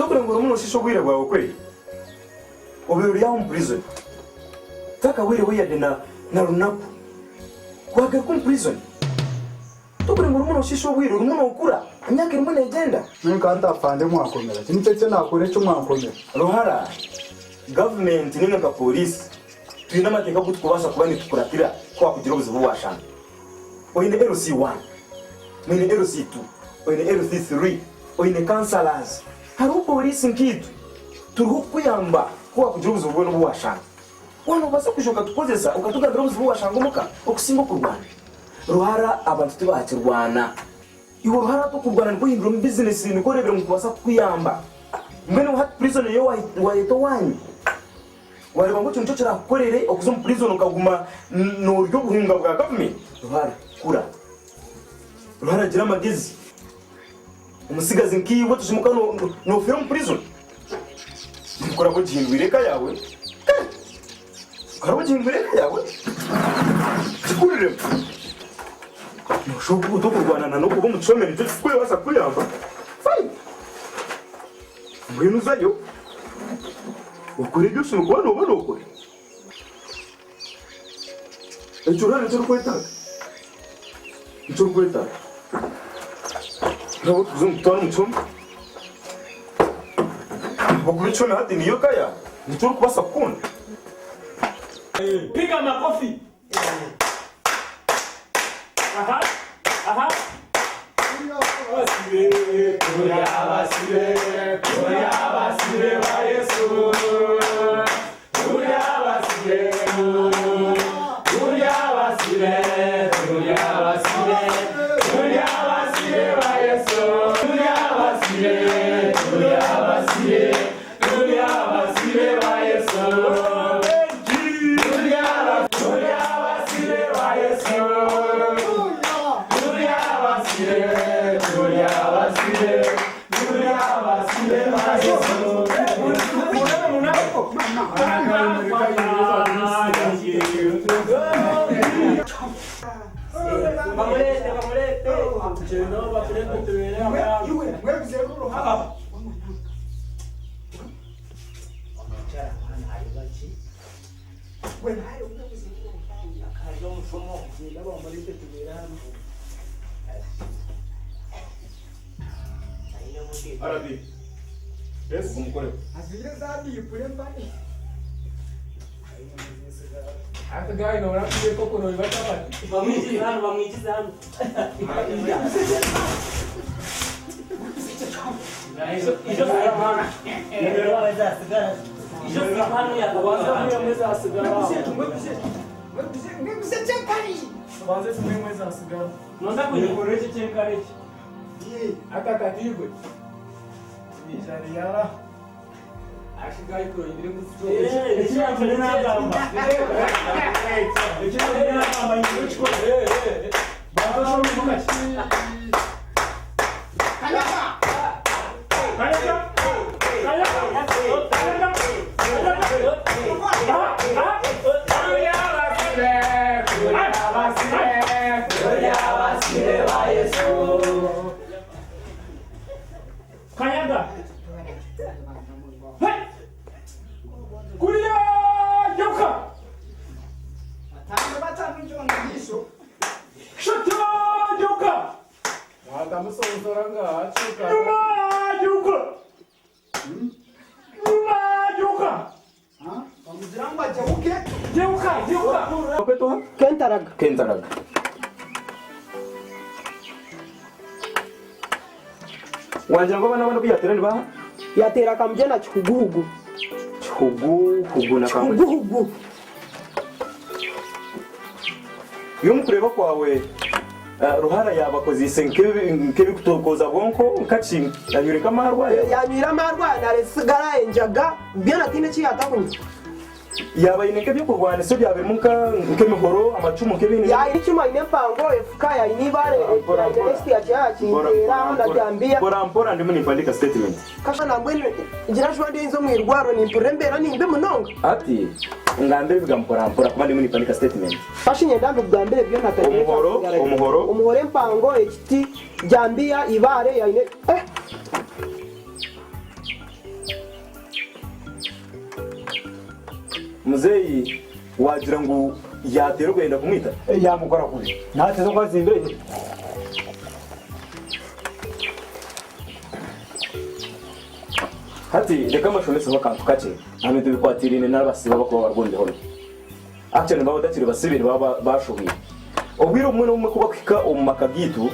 Tukurengura muno shisho gwire bwawe kweli. Obiri ya prison. Taka wire wiyade na runaku. Kwage ku prison. Tukurengura muno shisho gwire muno ukura. Myaka rimwe negenda. Nka ndafande mwakomera. Kinitse nakore cyo mwakomera. Ruhara. Government ninga ka police. Twina mateka kutukubasha kuba nitukuratira kwa kugira ubuzibu washanga. Oyine LC1. Mwine LC2. Oyine LC3. Oyine counselors. Haru police nkitu. Turiho kuyamba kwa kugira ubuzibu no washanga. Wana basa kushoka tukozesa ukatuga ubuzibu washanga muka okusimba kurwana. Ruhara abantu tubakirwana. Iwo ruhara to kurwana ngo hindura mu business ni ko rebera mu kubasa kuyamba. Mbene hat prison yo waito wanyu. Wale bango cyo cyara kukorere okuzo mu prison ukaguma no ryo buhunga bwa government. Ruhara kura. Ruhara gira magezi. Umusigazi nkiwe tushimuka no film prison. Ukora ko jindwireka yawe. Ukora jindwireka yawe. Kurire. No shoku utokurwana no kuba mucomere cyo kwe basa kuyamba. Fine. Mwenu zayo. Ukuri byose mukubano ubona ukuri. Echurana cyo kweta. Cyo kweta. Nawo tuzumutwana mucombe. Bakuri cyo hadi niyo kaya. Nicyo kubasa kunda. Piga makofi. Aha. Basire wa Yesu. Arabi. Yes, umukore. Azile zabi yipurembani. Aka guy no rapi koko no ibata bati. Bamwikiza hano. Ijo sana. Ijo sana ya kwanza mweza sigara. Ngekuze chenkari. Kwanza mweza sigara. Nonda kunikoreje chenkari. Aka katigwe. Nijariara. Ashigai ko indire kusto. Nichira tunena gamba. Nichira tunena gamba ingichko. Baba shomi mukashi. Kalaka. Kayanda. Hey! Kulia yoka. Atanga batanga njona ngisho. Shata yoka. Wata musonzoranga achuka. Yoka. Ha? Pamujiramba jauke. Yoka. Opeto Kentaraga. Wanja ngo bana kuyatera ni ba? Yatera kamjena chuguhugu. Chuguhugu na kamwe. Chuguhugu. Yo mukureba kwawe ruhara yabakoze nkebe kutokoza bonko kachi yanyurika marwa yanyura marwa naresigara enjaga byana tine chi yatakunye yabaye nkebyo kurwana so byabe muka nkemihoro amacumu nkebini ya icyuma ine pango efuka ya inibare resti ya chachi ndera ndabyambia pora ndimo nipandika statement kasha nambwe ngira shwande inzo mwirwaro ni mpurembera ni mbe munonga ati ngambere bigampora kuma ndimo nipandika statement fashinye ndambe bwambere byo ntakanye umuhoro mpango ekiti jambia ibare ya ine muzeyi wagira ngo yatera ugenda kumwita yamukora kuri nateze ko azimbere hati reka mashonese bakantu kake hano tubikwatirine n'abasiba bako bargonde hono actually baba dakiri basibiri baba bashubiye obwiro umwe n'umwe kuba kwika umakagitu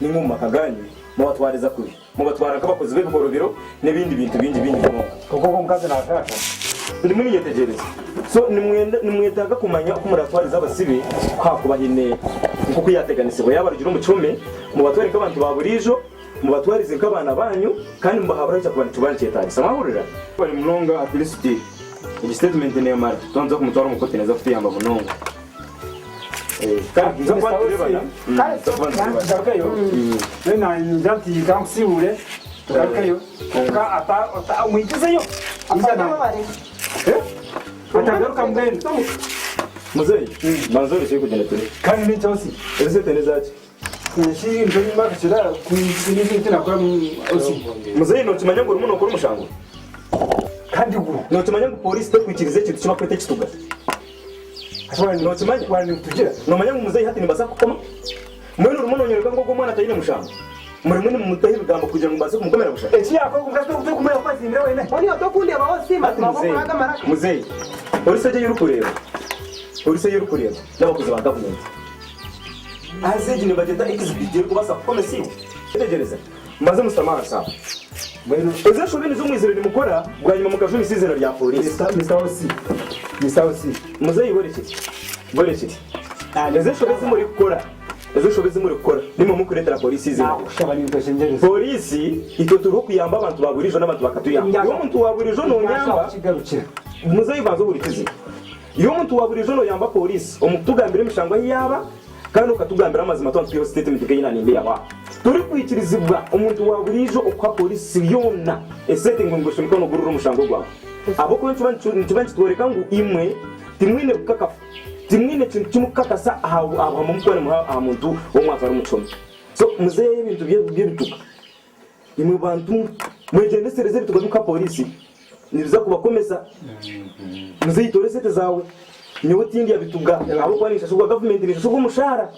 ni mu makaganye mu batwariza kuri mu batwara kabakozi b'ibigorobero n'ibindi bintu bindi kuko mukaze nakaka ndi muri yetegereza so nimwetaga kumanya uko muratwariza abasibi kwakubahine kuko yateganisibwa yabarugira umucume mu batwari k'abantu baburijo mu batwarize nk'abana banyu kandi mubahabura cyo kubantu tubancyetaje samahurira bari munonga felicity iyi statement ne yamara tonza kumutwara umukote neza afite yamba munonga kandi nzo kwaturebana kayo nena njanti kansibure kayo ka ata umwigizeyo Apana atagaruka mbene muzeyi manzori cyo kugenda turi kandi ni cyose ese tenezaki nishiri ndoni makashira kunini nakora osi muzeyi no kimanya ngo umuntu ukora umushango kandi guru no kimanya ngo police tekwikirize kintu cyo kwete kituga ashobora no kimanya wani tugira no manya ngo muzeyi hati nibasa kukoma mwene urumuntu onyereka ngo mwana atayine mushango muri mwene mutahi bigambo kugira ngo mbase kumukomera gushaka eki yako kumkato kumera kwa zimbere wene Oni otokundi abaosi maboko maraka. muzeyi police je yurukureba police yurukureba n'abakozi ba government azeje ne bagenda exhibit kubasa kukomesiwa tegereza maze mustamara sawa bueno eze shobini zo mwizerere mukora bwanyuma mukajuni sizera rya police Mr. Osi muzeyi borekiti eze shobezi muri gukora ezo shobezi muri gukora nimwe mukuretera polisi izina shabani ndoshengereza polisi itoturu kuyamba abantu baburijo n'abantu bakatuyamba iyo muntu waburijo no nyamba kigarukira muzeyi banzo buri kizi iyo muntu waburijo no yamba polisi omutugambira imishango yaba kandi ukatugambira amazima twa twiyo statement kayina nimbe yaba turi kwikirizibwa umuntu waburijo okwa polisi yona esete ngo shimikono gururu umushango gwa abo ko ntubanci tworeka ngo imwe timwine kakafu timwine kimukakasa aho mumukwane mu muntu wo mwatwara umucomi so muzeyi ibintu by'ibituka imwe bantu mwegende sereze bituka duka polisi nibiza kubakomeza muzeyi tore sete zawe niwe tindi yabituga abo kwanisha shugwa government ni shugwa umushara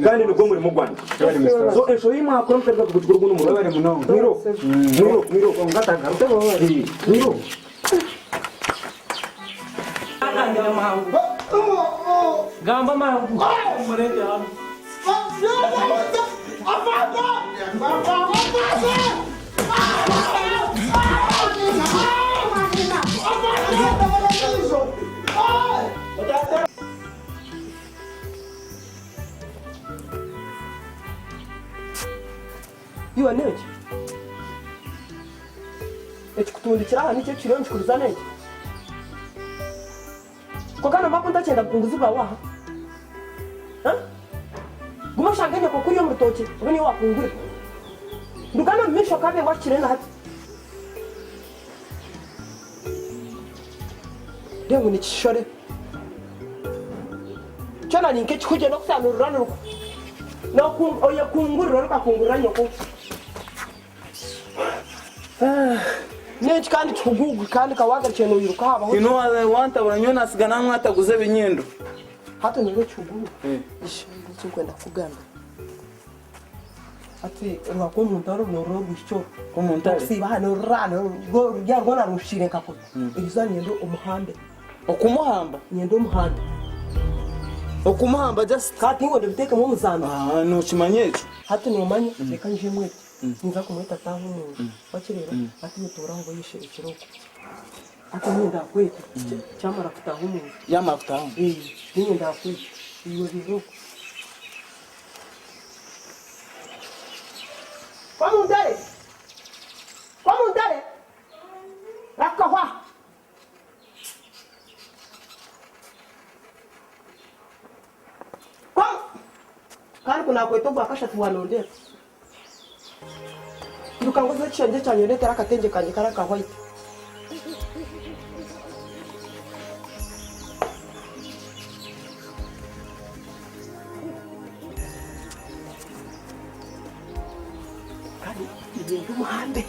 kandi nuko muri mu Rwanda so esho yima akora mutaka kugutukura guno bari munongo mwiro ngatanga rutebo mwiro Gamba mangu. Murete hapo. Iwa neki. Ekikutundikira aha nicyo kiriyo nkikuruza neki. Kokana mbako ndachenda kupunguzibwa waha. Guma shanganya kwa kuriyo mrutoke. Ubeni wakungure. Ndukana mmisho kabe wachirena hati. Dengu ni chishore. Chona ninke chikuje no kusana ururano ruko. No oya kungurira ruka kungurira nyoko. Neki kandi chugugu kandi kawaga cheno yiruka haba. You know what I want abanyona sigana mwataguze binyendo. Hata nilo chugugu. Ishi kwenda kugamba. Ati rwako muntaro noro gusho. Ko muntare. Siba hano rano go rugona rushire kako. Iza nyendo umuhande. Okumuhamba. Nyendo umuhande. Okumuhamba just Kati ngo ndebiteke mu muzamba. no chimanyecho. Hata ni umanye reka nje mwete. Nza kumwita taho umuntu. Bakireba ati mutora ngo yishe ikiroko. Ati nyenda kwete. Cyamara kutaho umuntu. Yamafuta. Nyenda kwete. Iwe bivuko. Kwa mundare rakahwa kwa kandi kuna kweto bwakasha tuwanondera ndukangoze chanje chanye netera katenje kanje karaka white umuhande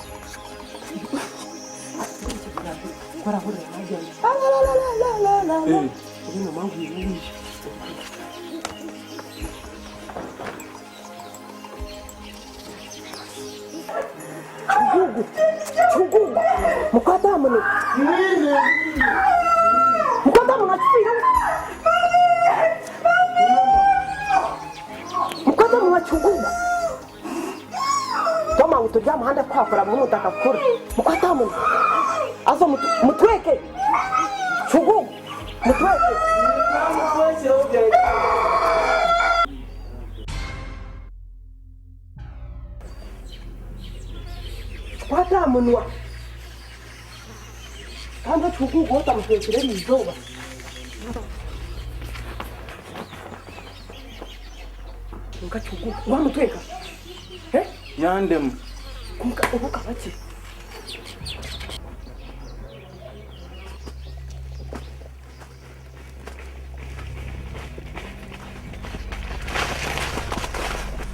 barahurira najyana ibintu mpamvu yibije chugugu mukadamu ni mukadamu ngachifika mukadamu wa chugugu toma utujya muhanda kwakora mu mutaka kure mukadamu azo mutweke chugugu mutweke kwata munwa kandi chugugu otamutwekere izuba nka chugugu wamutweka Nyandemu. Kumka ubuka bake.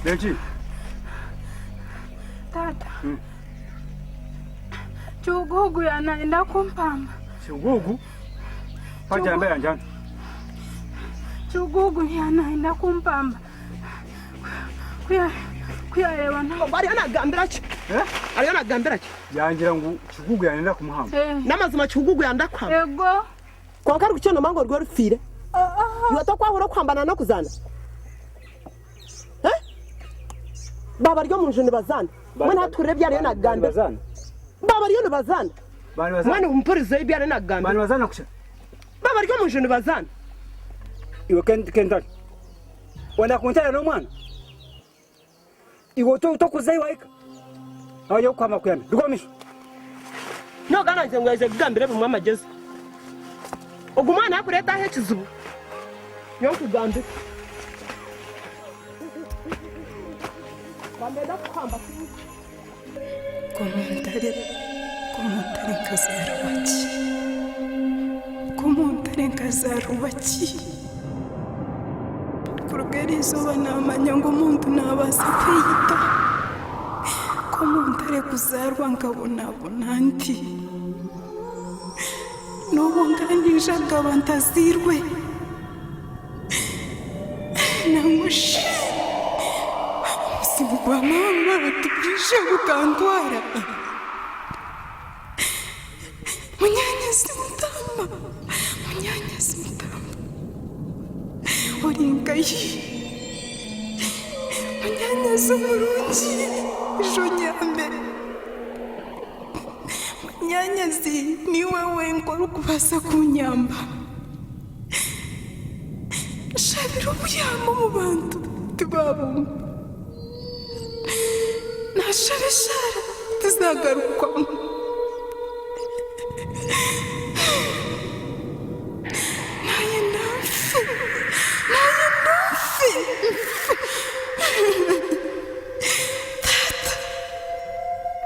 Benji. Tata. Chugugu yanaenda kumpamba. Chugugu? Paja mbele njani. Chugugu yanaenda kumpamba. Kuyarewa ntabwo Bari anagambira ki? Ari anagambira ki? Yangira ngo Chugugu yanenda kumuhamba. Namazima Chugugu yanda kwa. Ego. Kwa kari kucyo mango rwo rufire. Yuto kwahura kwambana no kuzana. Baba ryo mu njene bazana. Mwana turebye ari anagambira. Bazana. Baba ryo bazana. Bani bazana. Mwana umpurize ibyo ari anagambira. Bani bazana kusha. Baba ryo mu njene bazana. Iwe kendali. Wanda kuntara no mwana. Iwo to kuzayiwaika. Ayo kwama kuyana. Rugomisho. No gananje ngweze gambira bimwe amageze. Ogumana akureta he kizubu. Yo kugambe. Bambeda kwamba Komontare nkazarubaki kurugera izuba namanya ngo umuntu nabaza kwiyita komontare kuzarwa nkabonabona ndi n'ubu nganije ngaba ntazirwe namushi umusimu gwa mama batubwije gukandwara munyanyazi mutamba oringayi munyanyazi umurungi ejo nyambere munyanyazi niwe wengora ukubasa kunyamba shabira ubuyamo mu bantu tibabumva nashabishara tuzagarukwamo naye ndafi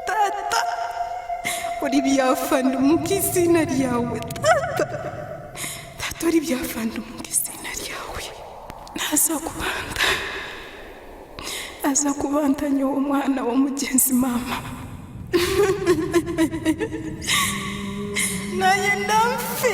tata uri byafanda umukizina ryawe tata uri byafanda umukizina ryawe aza kubandanya uwo mwana wa mugenzi mama naye ndafi